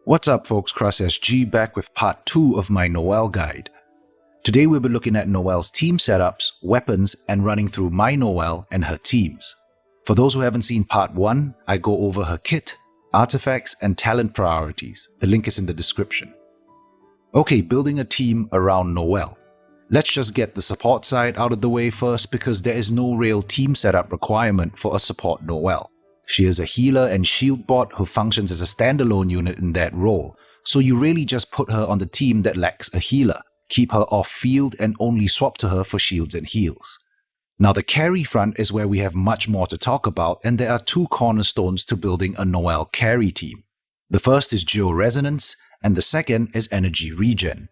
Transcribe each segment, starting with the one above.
What's up folks, CrossSG back with part 2 of my Noelle guide. Today we'll be looking at Noelle's team setups, weapons, and running through my Noelle and her teams. For those who haven't seen part 1, I go over her kit, artifacts, and talent priorities. The link is in the description. Okay, building a team around Noelle. Let's just get the support side out of the way first because there is no real team setup requirement for a support Noelle. She is a healer and shield bot who functions as a standalone unit in that role, so you really just put her on the team that lacks a healer, keep her off field and only swap to her for shields and heals. Now the carry front is where we have much more to talk about, and there are two cornerstones to building a Noelle carry team. The first is Geo Resonance and the second is Energy Regen.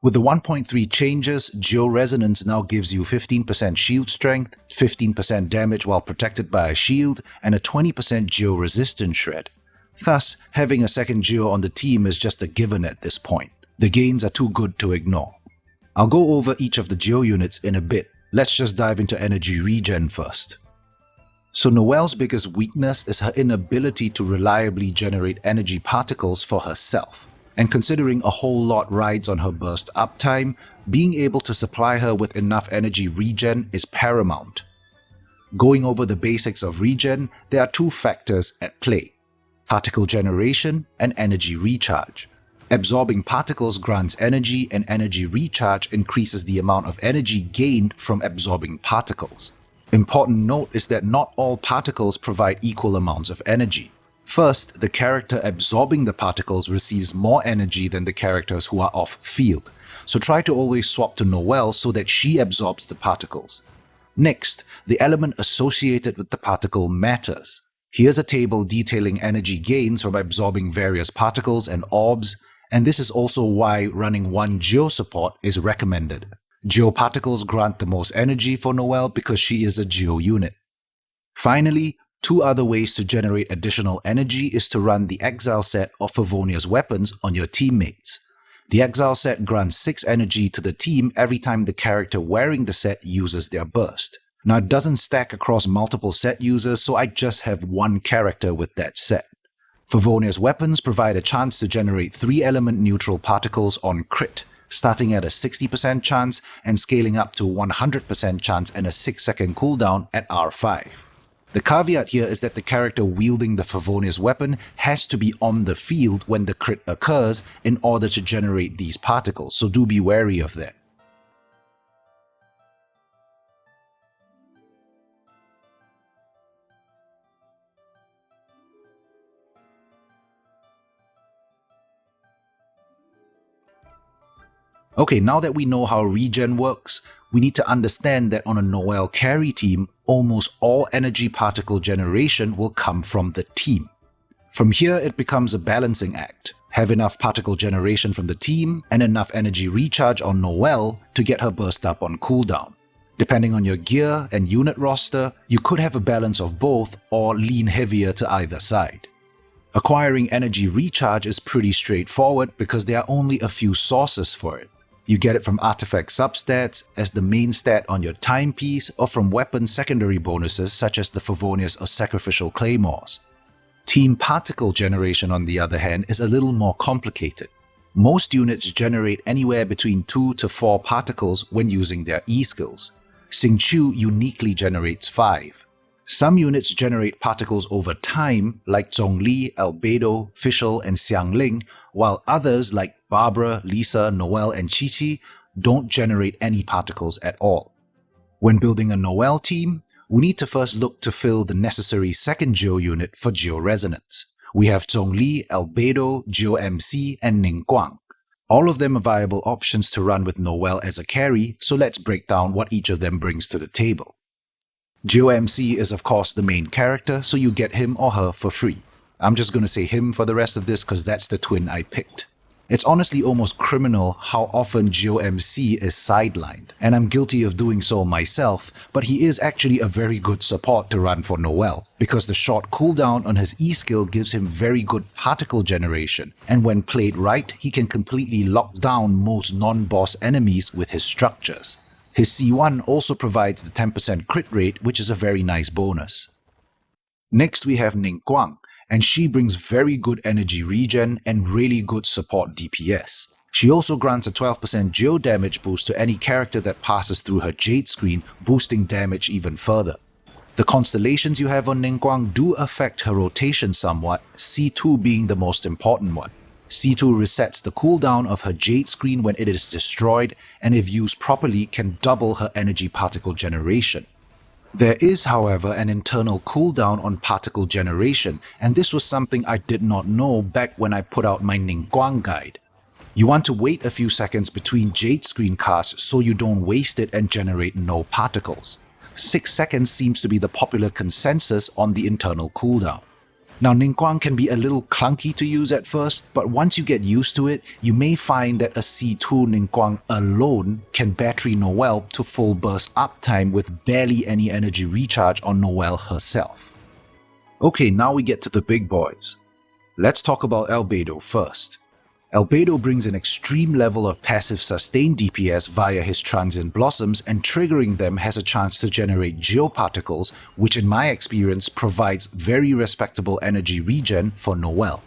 With the 1.3 changes, Geo Resonance now gives you 15% shield strength, 15% damage while protected by a shield, and a 20% Geo resistance shred. Thus, having a second Geo on the team is just a given at this point. The gains are too good to ignore. I'll go over each of the Geo units in a bit. Let's just dive into Energy Regen first. So Noelle's biggest weakness is her inability to reliably generate energy particles for herself. And considering a whole lot rides on her burst uptime, being able to supply her with enough energy regen is paramount. Going over the basics of regen, there are two factors at play: particle generation and energy recharge. Absorbing particles grants energy, and energy recharge increases the amount of energy gained from absorbing particles. Important note is that not all particles provide equal amounts of energy. First, the character absorbing the particles receives more energy than the characters who are off-field, so try to always swap to Noelle so that she absorbs the particles. Next, the element associated with the particle matters. Here's a table detailing energy gains from absorbing various particles and orbs, and this is also why running one Geo support is recommended. Geo particles grant the most energy for Noelle because she is a Geo unit. Finally, two other ways to generate additional energy is to run the Exile set of Favonius weapons on your teammates. The Exile set grants 6 energy to the team every time the character wearing the set uses their burst. Now it doesn't stack across multiple set users, so I just have one character with that set. Favonius weapons provide a chance to generate 3 element neutral particles on crit, starting at a 60% chance and scaling up to 100% chance and a 6-second cooldown at R5. The caveat here is that the character wielding the Favonius weapon has to be on the field when the crit occurs in order to generate these particles, so do be wary of that. Okay, now that we know how regen works, we need to understand that on a Noelle carry team, almost all energy particle generation will come from the team. From here, it becomes a balancing act. Have enough particle generation from the team and enough energy recharge on Noelle to get her burst up on cooldown. Depending on your gear and unit roster, you could have a balance of both or lean heavier to either side. Acquiring energy recharge is pretty straightforward because there are only a few sources for it. You get it from artifact substats as the main stat on your timepiece or from weapon secondary bonuses such as the Favonius or Sacrificial Claymores. Team particle generation, on the other hand, is a little more complicated. Most units generate anywhere between 2 to 4 particles when using their E-skills. Xingqiu uniquely generates 5. Some units generate particles over time like Zhongli, Albedo, Fischl, and Xiangling, while others like Barbara, Lisa, Noelle, and Qiqi don't generate any particles at all. When building a Noelle team, we need to first look to fill the necessary second Geo unit for Geo Resonance. We have Zhongli, Albedo, Geo MC, and Ningguang. All of them are viable options to run with Noelle as a carry, so let's break down what each of them brings to the table. Geo MC is of course the main character, so you get him or her for free. I'm just going to say him for the rest of this because that's the twin I picked. It's honestly almost criminal how often Geo MC is sidelined, and I'm guilty of doing so myself, but he is actually a very good support to run for Noelle, because the short cooldown on his E-skill gives him very good particle generation, and when played right, he can completely lock down most non-boss enemies with his structures. His C1 also provides the 10% crit rate, which is a very nice bonus. Next we have Ningguang, and she brings very good energy regen and really good support DPS. She also grants a 12% geo damage boost to any character that passes through her Jade screen, boosting damage even further. The constellations you have on Ningguang do affect her rotation somewhat, C2 being the most important one. C2 resets the cooldown of her Jade screen when it is destroyed, and if used properly can double her energy particle generation. There is, however, an internal cooldown on particle generation, and this was something I did not know back when I put out my Ningguang guide. You want to wait a few seconds between Jade screen casts so you don't waste it and generate no particles. 6 seconds seems to be the popular consensus on the internal cooldown. Now Ningguang can be a little clunky to use at first, but once you get used to it, you may find that a C2 Ningguang alone can battery Noelle to full burst uptime with barely any energy recharge on Noelle herself. Okay, now we get to the big boys. Let's talk about Albedo first. Albedo brings an extreme level of passive sustained DPS via his transient blossoms, and triggering them has a chance to generate geoparticles, which in my experience provides very respectable energy regen for Noelle.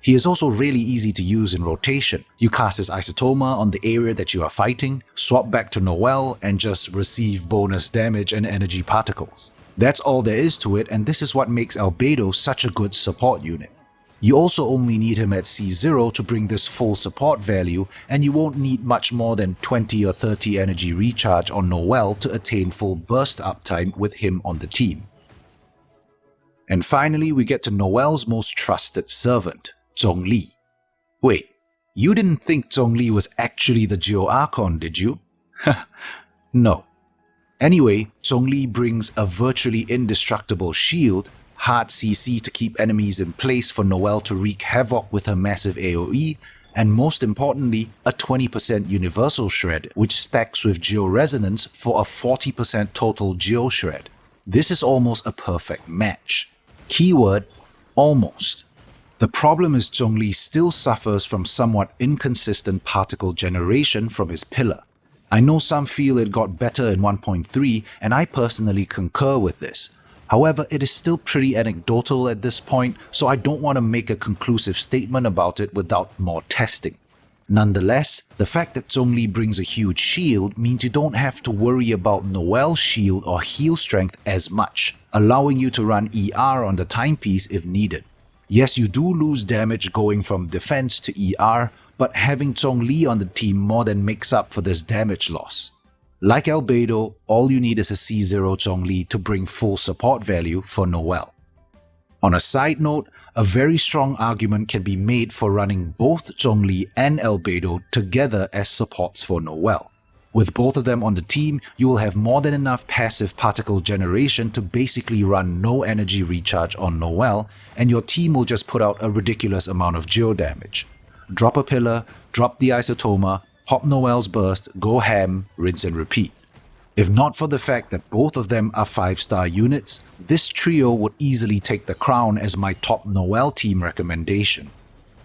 He is also really easy to use in rotation. You cast his Isotoma on the area that you are fighting, swap back to Noelle, and just receive bonus damage and energy particles. That's all there is to it, and this is what makes Albedo such a good support unit. You also only need him at C0 to bring this full support value, and you won't need much more than 20 or 30 energy recharge on Noelle to attain full burst uptime with him on the team. And finally, we get to Noelle's most trusted servant, Zhongli. Wait, you didn't think Zhongli was actually the Geo Archon, did you? No. Anyway, Zhongli brings a virtually indestructible shield, hard CC to keep enemies in place for Noelle to wreak havoc with her massive AoE, and most importantly, a 20% universal shred, which stacks with Geo Resonance for a 40% total Geo shred. This is almost a perfect match. Keyword, almost. The problem is Zhongli still suffers from somewhat inconsistent particle generation from his pillar. I know some feel it got better in 1.3, and I personally concur with this. However, it is still pretty anecdotal at this point, so I don't want to make a conclusive statement about it without more testing. Nonetheless, the fact that Zhongli brings a huge shield means you don't have to worry about Noelle's shield or heal strength as much, allowing you to run ER on the timepiece if needed. Yes, you do lose damage going from defense to ER, but having Zhongli on the team more than makes up for this damage loss. Like Albedo, all you need is a C0 Zhongli to bring full support value for Noelle. On a side note, a very strong argument can be made for running both Zhongli and Albedo together as supports for Noelle. With both of them on the team, you will have more than enough passive particle generation to basically run no energy recharge on Noelle, and your team will just put out a ridiculous amount of geo damage. Drop a pillar, drop the Isotoma, pop Noelle's burst, go ham, rinse and repeat. If not for the fact that both of them are 5-star units, this trio would easily take the crown as my top Noelle team recommendation.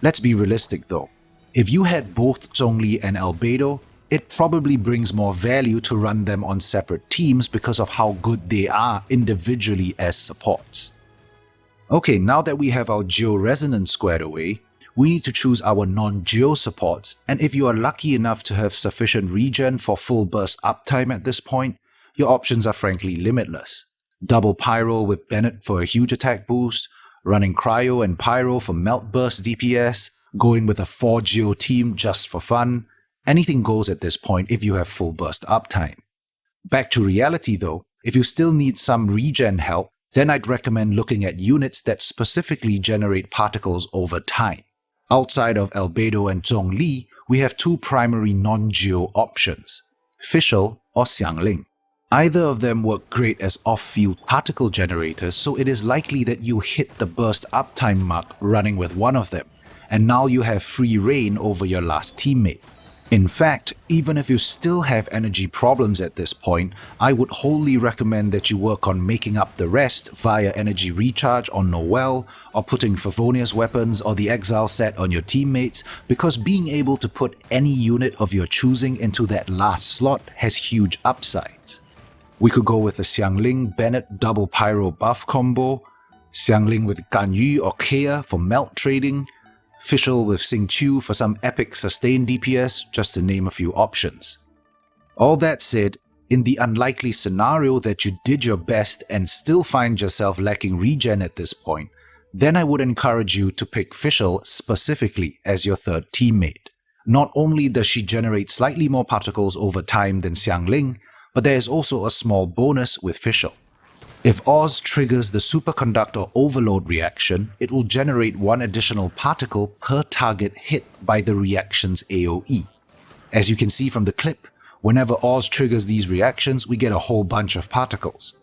Let's be realistic though. If you had both Zhongli and Albedo, it probably brings more value to run them on separate teams because of how good they are individually as supports. Okay, now that we have our Geo Resonance squared away, we need to choose our non-Geo supports, and if you are lucky enough to have sufficient regen for full burst uptime at this point, your options are frankly limitless. Double Pyro with Bennett for a huge attack boost, running Cryo and Pyro for melt burst DPS, going with a 4 Geo team just for fun. Anything goes at this point if you have full burst uptime. Back to reality though, if you still need some regen help, then I'd recommend looking at units that specifically generate particles over time. Outside of Albedo and Zhongli, we have two primary non-Geo options, Fischl or Xiangling. Either of them work great as off-field particle generators, so it is likely that you'll hit the burst uptime mark running with one of them, and now you have free reign over your last teammate. In fact, even if you still have energy problems at this point, I would wholly recommend that you work on making up the rest via energy recharge on Noelle or putting Favonius weapons or the Exile set on your teammates, because being able to put any unit of your choosing into that last slot has huge upsides. We could go with the Xiangling Bennett double pyro buff combo, Xiangling with Ganyu or Kea for melt trading, Fischl with Xingqiu for some epic sustained DPS, just to name a few options. All that said, in the unlikely scenario that you did your best and still find yourself lacking regen at this point, then I would encourage you to pick Fischl specifically as your third teammate. Not only does she generate slightly more particles over time than Xiangling, but there is also a small bonus with Fischl. If Oz triggers the superconductor overload reaction, it will generate one additional particle per target hit by the reaction's AoE. As you can see from the clip, whenever Oz triggers these reactions, we get a whole bunch of particles.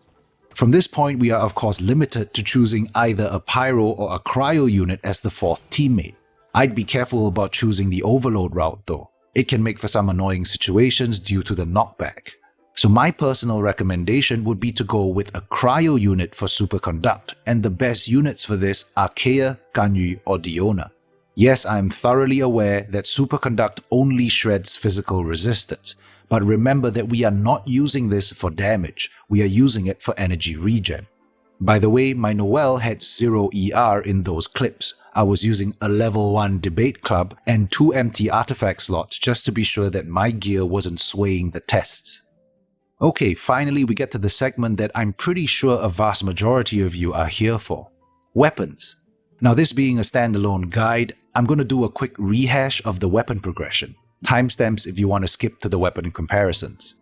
From this point, we are of course limited to choosing either a pyro or a cryo unit as the fourth teammate. I'd be careful about choosing the overload route though. It can make for some annoying situations due to the knockback. So my personal recommendation would be to go with a cryo unit for superconduct, and the best units for this are Kea, Ganyu or Diona. Yes, I am thoroughly aware that superconduct only shreds physical resistance, but remember that we are not using this for damage, we are using it for energy regen. By the way, my Noelle had 0 ER in those clips. I was using a level 1 debate club and 2 empty artifact slots just to be sure that my gear wasn't swaying the tests. Okay, finally we get to the segment that I'm pretty sure a vast majority of you are here for. Weapons. Now this being a standalone guide, I'm going to do a quick rehash of the weapon progression. Timestamps if you want to skip to the weapon comparisons.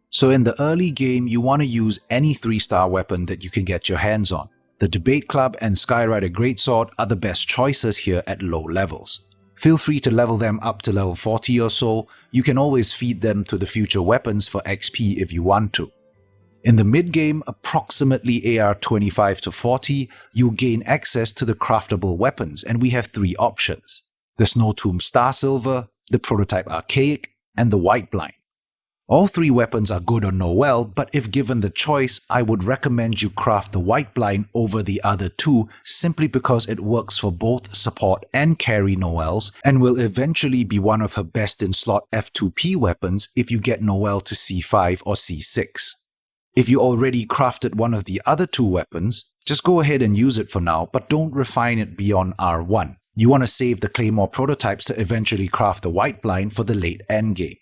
So in the early game, you want to use any 3-star weapon that you can get your hands on. The Debate Club and Skyrider Greatsword are the best choices here at low levels. Feel free to level them up to level 40 or so. You can always feed them to the future weapons for XP if you want to. In the mid-game, approximately AR 25 to 40, you'll gain access to the craftable weapons, and we have 3 options. The Snow Tomb Star Silver, the Prototype Archaic, and the Whiteblind. All 3 weapons are good on Noelle, but if given the choice, I would recommend you craft the Whiteblind over the other 2 simply because it works for both support and carry Noelles and will eventually be one of her best in slot F2P weapons if you get Noelle to C5 or C6. If you already crafted one of the other 2 weapons, just go ahead and use it for now, but don't refine it beyond R1. You want to save the Claymore prototypes to eventually craft the Whiteblind for the late endgame.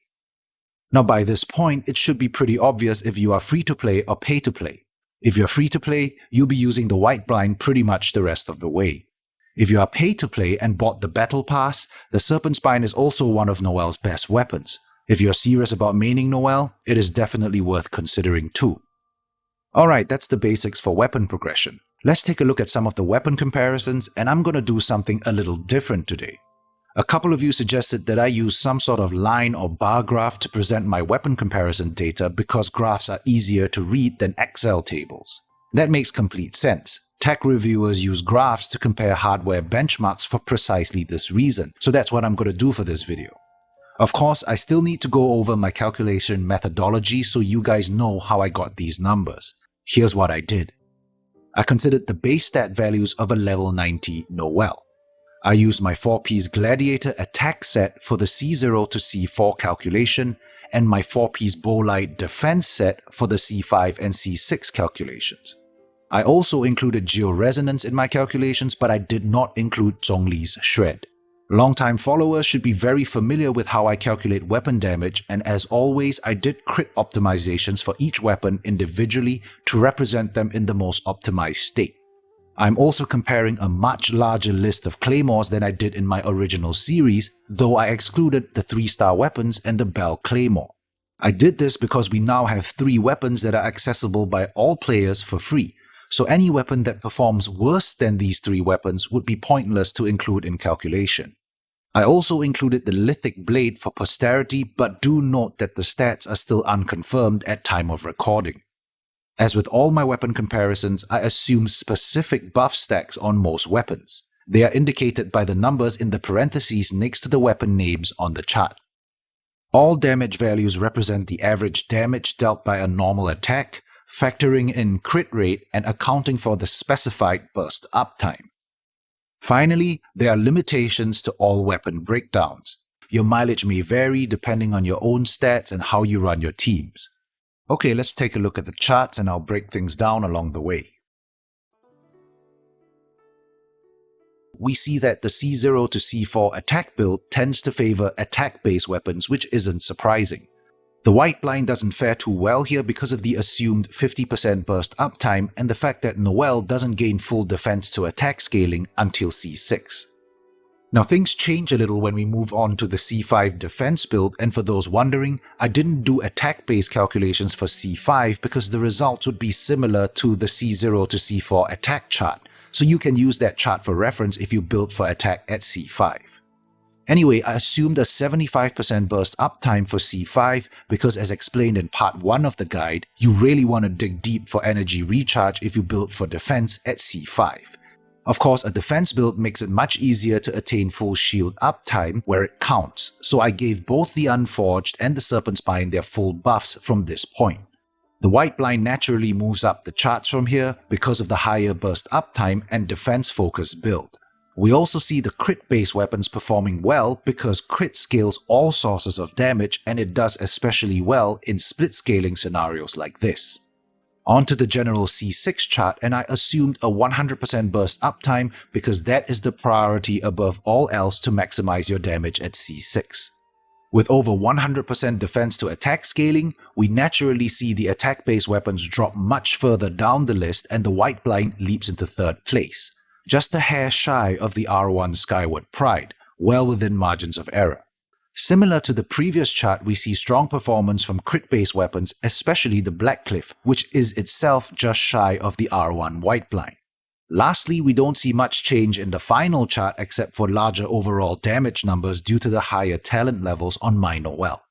Now by this point, it should be pretty obvious if you are free to play or pay to play. If you're free to play, you'll be using the Whiteblind pretty much the rest of the way. If you are pay to play and bought the Battle Pass, the Serpent Spine is also one of Noelle's best weapons. If you're serious about maining Noelle, it is definitely worth considering too. Alright, that's the basics for weapon progression. Let's take a look at some of the weapon comparisons, and I'm gonna do something a little different today. A couple of you suggested that I use some sort of line or bar graph to present my weapon comparison data because graphs are easier to read than Excel tables. That makes complete sense. Tech reviewers use graphs to compare hardware benchmarks for precisely this reason, so that's what I'm going to do for this video. Of course, I still need to go over my calculation methodology so you guys know how I got these numbers. Here's what I did. I considered the base stat values of a level 90 Noelle. I used my 4-piece Gladiator attack set for the C0 to C4 calculation and my 4-piece Bowlight defense set for the C5 and C6 calculations. I also included Geo Resonance in my calculations, but I did not include Zhongli's Shred. Longtime followers should be very familiar with how I calculate weapon damage, and as always, I did crit optimizations for each weapon individually to represent them in the most optimized state. I'm also comparing a much larger list of Claymores than I did in my original series, though I excluded the 3-star weapons and the Bell Claymore. I did this because we now have 3 weapons that are accessible by all players for free, so any weapon that performs worse than these 3 weapons would be pointless to include in calculation. I also included the Lithic Blade for posterity, but do note that the stats are still unconfirmed at time of recording. As with all my weapon comparisons, I assume specific buff stacks on most weapons. They are indicated by the numbers in the parentheses next to the weapon names on the chart. All damage values represent the average damage dealt by a normal attack, factoring in crit rate and accounting for the specified burst uptime. Finally, there are limitations to all weapon breakdowns. Your mileage may vary depending on your own stats and how you run your teams. Okay, let's take a look at the charts and I'll break things down along the way. we see that the C0 to C4 attack build tends to favor attack-based weapons, which isn't surprising. The Whiteblind doesn't fare too well here because of the assumed 50% burst uptime and the fact that Noelle doesn't gain full defense to attack scaling until C6. Now things change a little when we move on to the C5 defense build, and for those wondering, I didn't do attack-based calculations for C5 because the results would be similar to the C0 to C4 attack chart, so you can use that chart for reference if you build for attack at C5. Anyway, I assumed a 75% burst uptime for C5 because, as explained in part 1 of the guide, you really want to dig deep for energy recharge if you build for defense at C5. Of course, a defense build makes it much easier to attain full shield uptime where it counts, so I gave both the Unforged and the Serpent Spine their full buffs from this point. The Whiteblind naturally moves up the charts from here because of the higher burst uptime and defense-focused build. We also see the crit-based weapons performing well because crit scales all sources of damage, and it does especially well in split scaling scenarios like this. On to the general C6 chart, and I assumed a 100% burst uptime because that is the priority above all else to maximize your damage at C6. With over 100% defense to attack scaling, we naturally see the attack-based weapons drop much further down the list and the Whiteblind leaps into third place, just a hair shy of the R1 Skyward Pride, well within margins of error. Similar to the previous chart, we see strong performance from crit-based weapons, especially the Blackcliff, which is itself just shy of the R1 Whiteblind. Lastly, we don't see much change in the final chart except for larger overall damage numbers due to the higher talent levels on my Noelle.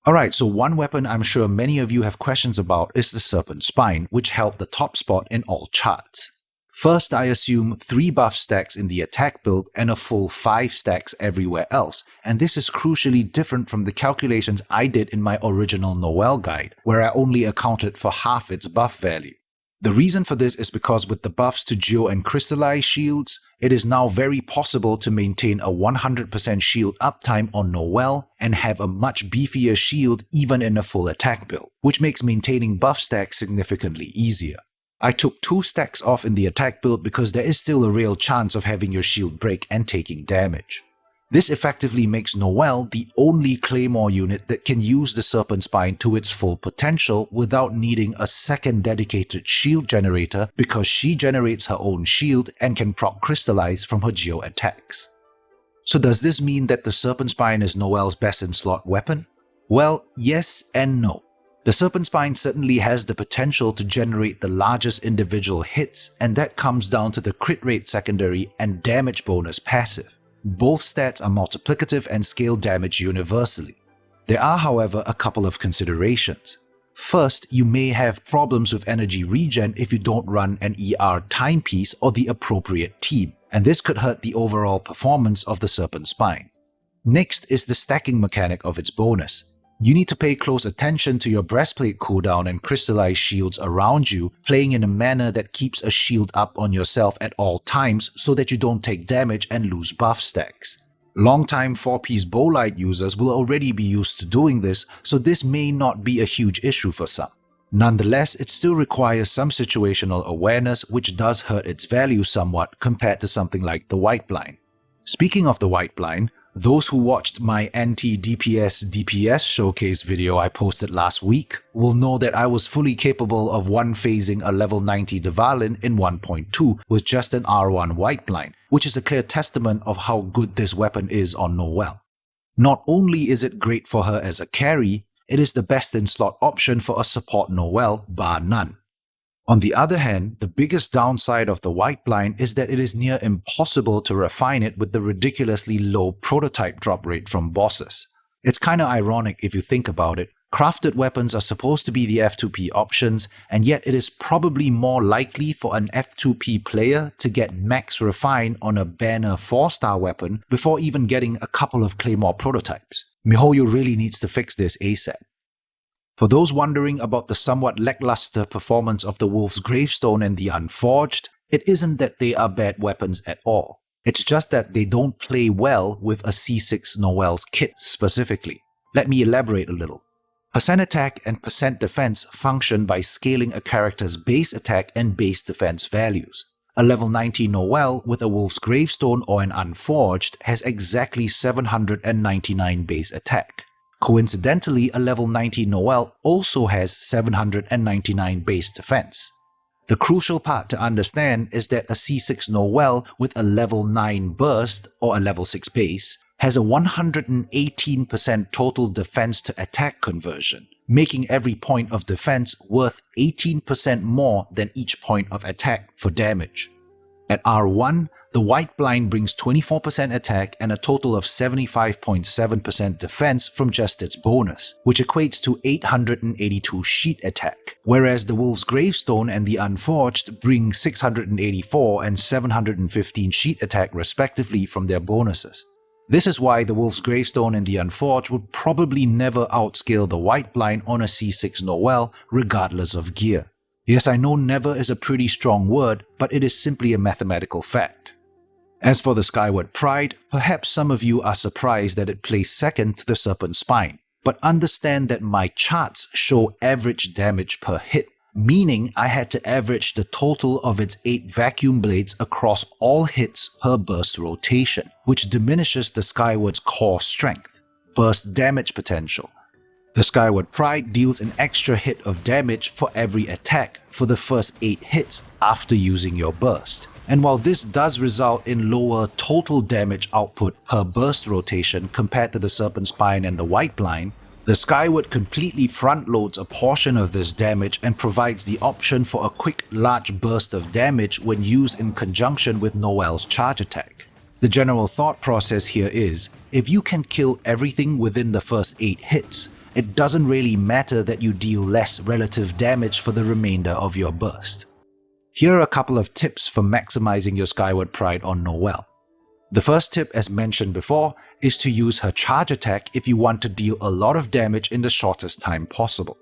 Alright, so one weapon I'm sure many of you have questions about is the Serpent Spine, which held the top spot in all charts. First, I assume 3 buff stacks in the attack build and a full 5 stacks everywhere else, and this is crucially different from the calculations I did in my original Noelle guide, where I only accounted for half its buff value. The reason for this is because with the buffs to Geo and Crystallize shields, it is now very possible to maintain a 100% shield uptime on Noelle and have a much beefier shield even in a full attack build, which makes maintaining buff stacks significantly easier. I took 2 stacks off in the attack build because there is still a real chance of having your shield break and taking damage. This effectively makes Noelle the only Claymore unit that can use the Serpent Spine to its full potential without needing a second dedicated shield generator because she generates her own shield and can proc Crystallize from her Geo attacks. So does this mean that the Serpent Spine is Noelle's best in slot weapon? Well, yes and no. The Serpent Spine certainly has the potential to generate the largest individual hits, and that comes down to the crit rate secondary and damage bonus passive. Both stats are multiplicative and scale damage universally. There are, however, a couple of considerations. First, you may have problems with energy regen if you don't run an ER timepiece or the appropriate team, and this could hurt the overall performance of the Serpent Spine. Next is the stacking mechanic of its bonus. You need to pay close attention to your breastplate cooldown and crystallized shields around you, playing in a manner that keeps a shield up on yourself at all times so that you don't take damage and lose buff stacks. Longtime 4-piece bowlight users will already be used to doing this, so this may not be a huge issue for some. Nonetheless, it still requires some situational awareness, which does hurt its value somewhat compared to something like the Whiteblind. Speaking of the Whiteblind, those who watched my anti-DPS showcase video I posted last week will know that I was fully capable of one-phasing a level 90 Dvalin in 1.2 with just an R1 Whiteblind, which is a clear testament of how good this weapon is on Noelle. Not only is it great for her as a carry, it is the best in slot option for a support Noelle bar none. On the other hand, the biggest downside of the Whiteblind is that it is near impossible to refine it with the ridiculously low prototype drop rate from bosses. It's kinda ironic if you think about it. Crafted weapons are supposed to be the F2P options, and yet it is probably more likely for an F2P player to get max refine on a banner 4-star weapon before even getting a couple of Claymore prototypes. MiHoYo really needs to fix this ASAP. For those wondering about the somewhat lackluster performance of the Wolf's Gravestone and the Unforged, it isn't that they are bad weapons at all. It's just that they don't play well with a C6 Noelle's kit specifically. Let me elaborate a little. Percent attack and percent defense function by scaling a character's base attack and base defense values. A level 90 Noelle with a Wolf's Gravestone or an Unforged has exactly 799 base attack. Coincidentally, a level 90 Noelle also has 799 base defense. The crucial part to understand is that a C6 Noelle with a level 9 burst or a level 6 base has a 118% total defense to attack conversion, making every point of defense worth 18% more than each point of attack for damage. At R1, the Whiteblind brings 24% attack and a total of 75.7% defense from just its bonus, which equates to 882 sheet attack, whereas the Wolf's Gravestone and the Unforged bring 684 and 715 sheet attack respectively from their bonuses. This is why the Wolf's Gravestone and the Unforged would probably never outscale the Whiteblind on a C6 Noelle regardless of gear. Yes, I know never is a pretty strong word, but it is simply a mathematical fact. As for the Skyward Pride, perhaps some of you are surprised that it placed second to the Serpent Spine, but understand that my charts show average damage per hit, meaning I had to average the total of its 8 vacuum blades across all hits per burst rotation, which diminishes the Skyward's core strength, burst damage potential. The Skyward Pride deals an extra hit of damage for every attack for the first 8 hits after using your burst. And while this does result in lower total damage output per burst rotation compared to the Serpent Spine and the Whiteblind, the Skyward completely front-loads a portion of this damage and provides the option for a quick, large burst of damage when used in conjunction with Noelle's charge attack. The general thought process here is, if you can kill everything within the first 8 hits, it doesn't really matter that you deal less relative damage for the remainder of your burst. Here are a couple of tips for maximizing your Skyward Pride on Noelle. The first tip, as mentioned before, is to use her charge attack if you want to deal a lot of damage in the shortest time possible.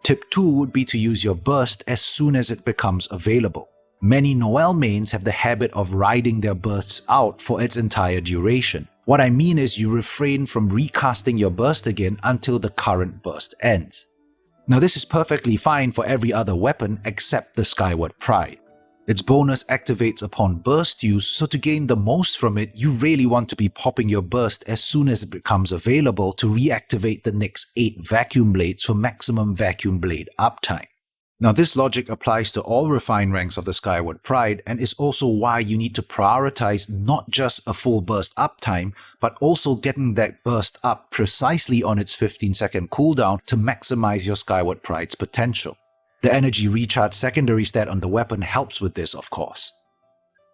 Tip 2 would be to use your burst as soon as it becomes available. Many Noelle mains have the habit of riding their bursts out for its entire duration. What I mean is you refrain from recasting your burst again until the current burst ends. Now this is perfectly fine for every other weapon except the Skyward Pride. Its bonus activates upon burst use, so to gain the most from it, you really want to be popping your burst as soon as it becomes available to reactivate the next 8 vacuum blades for maximum vacuum blade uptime. Now this logic applies to all refined ranks of the Skyward Pride and is also why you need to prioritize not just a full burst uptime, but also getting that burst up precisely on its 15-second cooldown to maximize your Skyward Pride's potential. The energy recharge secondary stat on the weapon helps with this, of course.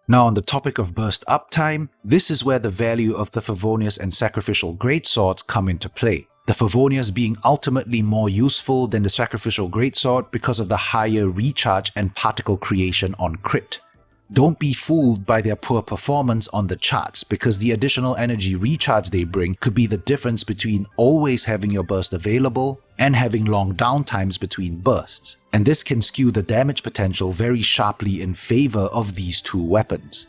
Now on the topic of burst uptime, this is where the value of the Favonius and Sacrificial Greatswords come into play. The Favonius being ultimately more useful than the Sacrificial Greatsword because of the higher recharge and particle creation on crit. Don't be fooled by their poor performance on the charts, because the additional energy recharge they bring could be the difference between always having your burst available and having long downtimes between bursts, and this can skew the damage potential very sharply in favor of these two weapons.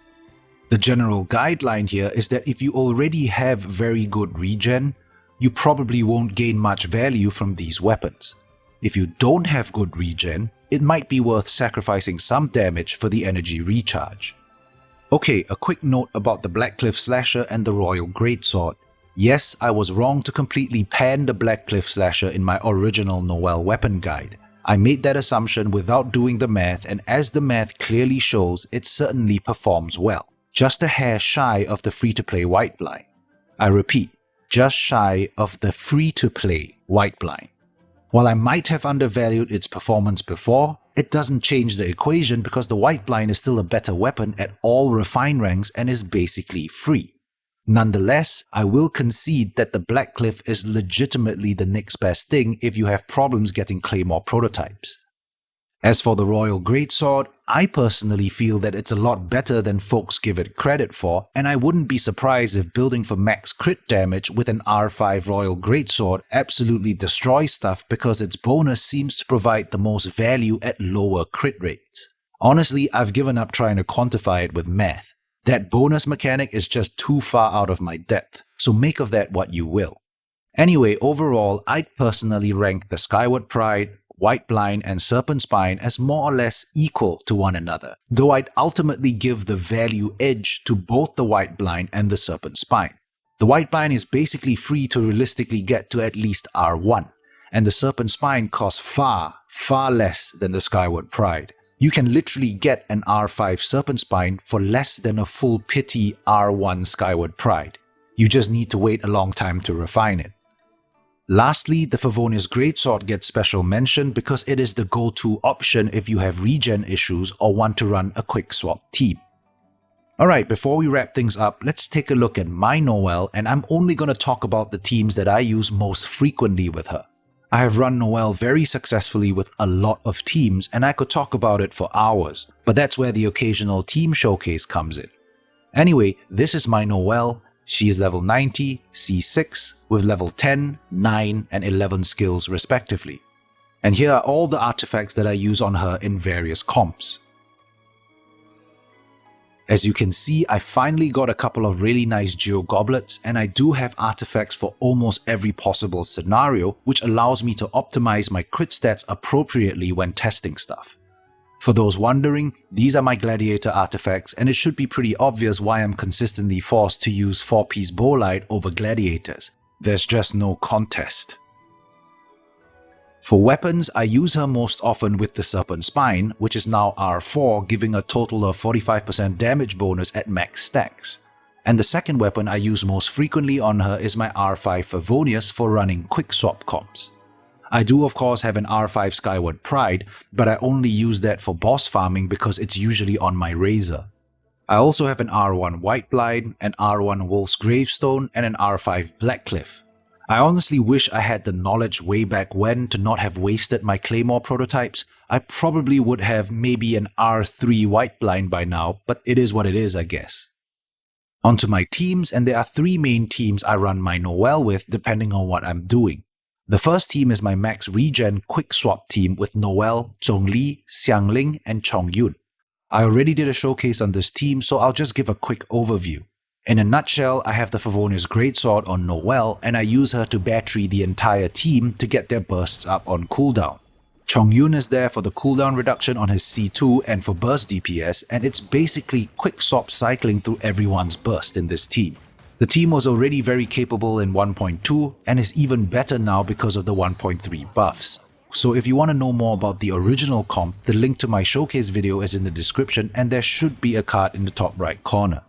The general guideline here is that if you already have very good regen, you probably won't gain much value from these weapons. If you don't have good regen, it might be worth sacrificing some damage for the energy recharge. Okay, a quick note about the Blackcliff Slasher and the Royal Greatsword. Yes, I was wrong to completely pan the Blackcliff Slasher in my original Noelle weapon guide. I made that assumption without doing the math, and as the math clearly shows, it certainly performs well. Just a hair shy of the free-to-play Whiteblind. I repeat, just shy of the free-to-play Whiteblind. While I might have undervalued its performance before, it doesn't change the equation because the Whiteblind is still a better weapon at all refined ranks and is basically free. Nonetheless, I will concede that the Blackcliff is legitimately the next best thing if you have problems getting Claymore prototypes. As for the Royal Greatsword, I personally feel that it's a lot better than folks give it credit for, and I wouldn't be surprised if building for max crit damage with an R5 Royal Greatsword absolutely destroys stuff because its bonus seems to provide the most value at lower crit rates. Honestly, I've given up trying to quantify it with math. That bonus mechanic is just too far out of my depth, so make of that what you will. Anyway, overall, I'd personally rank the Skyward Pride, Whiteblind, and Serpent Spine as more or less equal to one another, though I'd ultimately give the value edge to both the Whiteblind and the Serpent Spine. The Whiteblind is basically free to realistically get to at least R1, and the Serpent Spine costs far less than the Skyward Pride. You can literally get an R5 Serpent Spine for less than a full pity R1 Skyward Pride. You just need to wait a long time to refine it. Lastly, the Favonius Greatsword gets special mention because it is the go-to option if you have regen issues or want to run a quick swap team. Alright, before we wrap things up, let's take a look at my Noelle, and I'm only going to talk about the teams that I use most frequently with her. I have run Noelle very successfully with a lot of teams, and I could talk about it for hours, but that's where the occasional team showcase comes in. Anyway, this is my Noelle. She is level 90, C6, with level 10, 9, and 11 skills respectively. And here are all the artifacts that I use on her in various comps. As you can see, I finally got a couple of really nice Geo goblets, and I do have artifacts for almost every possible scenario, which allows me to optimize my crit stats appropriately when testing stuff. For those wondering, these are my gladiator artifacts, and it should be pretty obvious why I'm consistently forced to use 4-piece bowlight over gladiators. There's just no contest. For weapons, I use her most often with the Serpent Spine, which is now R4, giving a total of 45% damage bonus at max stacks. And the second weapon I use most frequently on her is my R5 Favonius for running quick swap comps. I do of course have an R5 Skyward Pride, but I only use that for boss farming because it's usually on my Razor. I also have an R1 Whiteblind, an R1 Wolf's Gravestone, and an R5 Blackcliff. I honestly wish I had the knowledge way back when to not have wasted my Claymore prototypes. I probably would have maybe an R3 Whiteblind by now, but it is what it is, I guess. Onto my teams, and there are 3 main teams I run my Noelle with depending on what I'm doing. The first team is my max regen quick swap team with Noelle, Zhongli, Xiangling, and Chongyun. I already did a showcase on this team, so I'll just give a quick overview. In a nutshell, I have the Favonius Greatsword on Noelle, and I use her to battery the entire team to get their bursts up on cooldown. Chongyun is there for the cooldown reduction on his C2 and for burst DPS, and it's basically quick swap cycling through everyone's burst in this team. The team was already very capable in 1.2 and is even better now because of the 1.3 buffs. So if you want to know more about the original comp, the link to my showcase video is in the description, and there should be a card in the top right corner.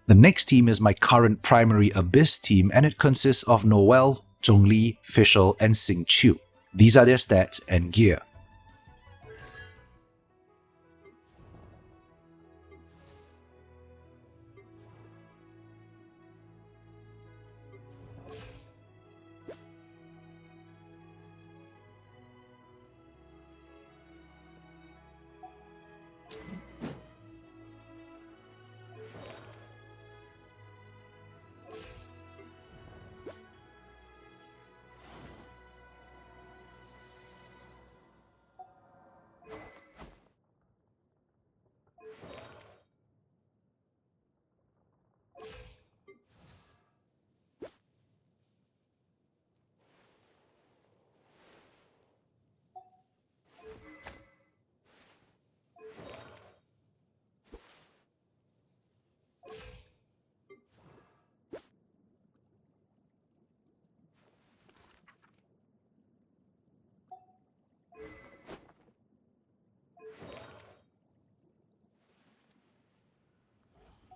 The next team is my current primary Abyss team, and it consists of Noelle, Zhongli, Fischl, and Xingqiu. These are their stats and gear.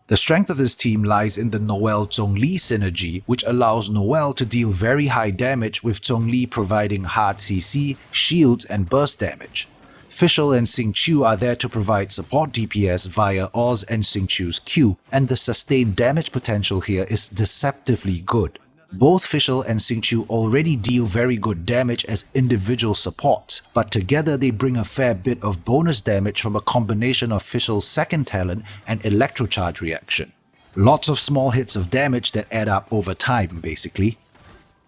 The strength of this team lies in the Noelle-Zhongli synergy, which allows Noelle to deal very high damage with Zhongli providing hard CC, shield, and burst damage. Fischl and Xingqiu are there to provide support DPS via Oz and Xingqiu's Q, and the sustained damage potential here is deceptively good. Both Fischl and Xingqiu already deal very good damage as individual supports, but together they bring a fair bit of bonus damage from a combination of Fischl's second talent and electrocharge reaction. Lots of small hits of damage that add up over time, basically.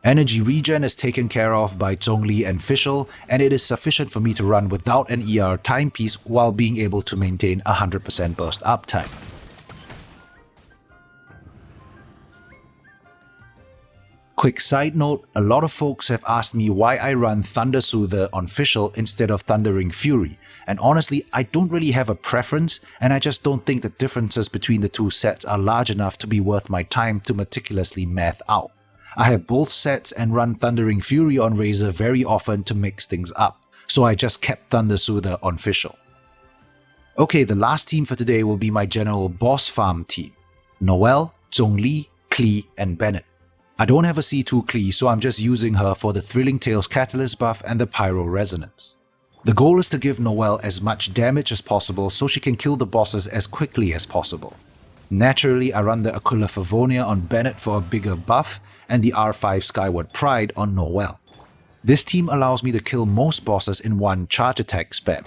Energy regen is taken care of by Zhongli and Fischl, and it is sufficient for me to run without an ER timepiece while being able to maintain 100% burst uptime. Quick side note, a lot of folks have asked me why I run Thunder Soother on Fischl instead of Thundering Fury, and honestly I don't really have a preference, and I just don't think the differences between the two sets are large enough to be worth my time to meticulously math out. I have both sets and run Thundering Fury on Razor very often to mix things up, so I just kept Thunder Soother on Fischl. Okay, the last team for today will be my general boss farm team: Noelle, Zhongli, Klee, and Bennett. I don't have a C2 Klee, so I'm just using her for the Thrilling Tales Catalyst buff and the Pyro Resonance. The goal is to give Noelle as much damage as possible so she can kill the bosses as quickly as possible. Naturally, I run the Aquila Favonia on Bennett for a bigger buff and the R5 Skyward Pride on Noelle. This team allows me to kill most bosses in one charge attack spam.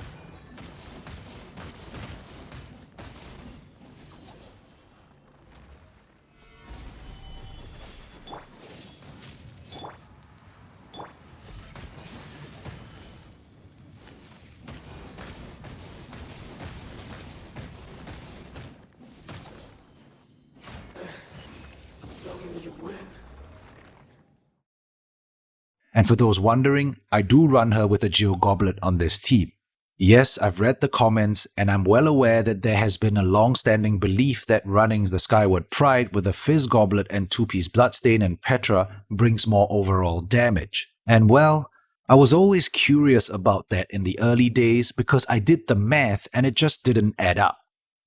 And for those wondering, I do run her with a Geo Goblet on this team. Yes, I've read the comments and I'm well aware that there has been a long-standing belief that running the Skyward Pride with a Fizz Goblet and 2-piece Bloodstain and Petra brings more overall damage. And well, I was always curious about that in the early days because I did the math and it just didn't add up.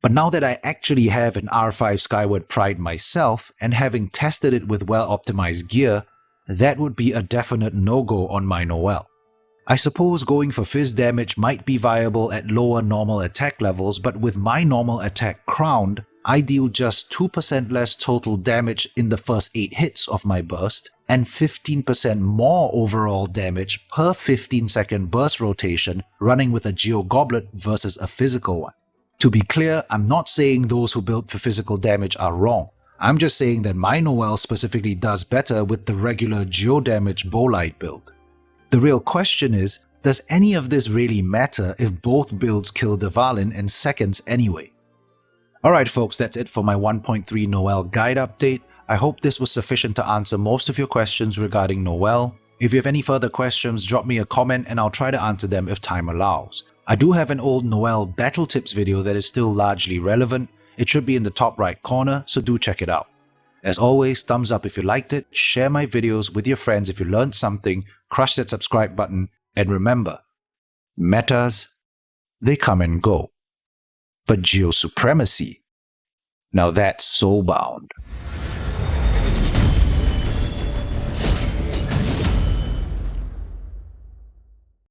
But now that I actually have an R5 Skyward Pride myself and having tested it with well-optimized gear, that would be a definite no-go on my Noelle. I suppose going for Fizz damage might be viable at lower normal attack levels, but with my normal attack crowned, I deal just 2% less total damage in the first 8 hits of my burst, and 15% more overall damage per 15-second burst rotation running with a Geo Goblet versus a physical one. To be clear, I'm not saying those who build for physical damage are wrong. I'm just saying that my Noelle specifically does better with the regular Geo damage Bolide build. The real question is, does any of this really matter if both builds kill Dvalin in seconds anyway? Alright folks, that's it for my 1.3 Noelle guide update. I hope this was sufficient to answer most of your questions regarding Noelle. If you have any further questions, drop me a comment and I'll try to answer them if time allows. I do have an old Noelle battle tips video that is still largely relevant. It should be in the top right corner, so do check it out. As always, thumbs up if you liked it, share my videos with your friends if you learned something, crush that subscribe button, and remember, metas, they come and go. But Geo Supremacy, now that's soulbound.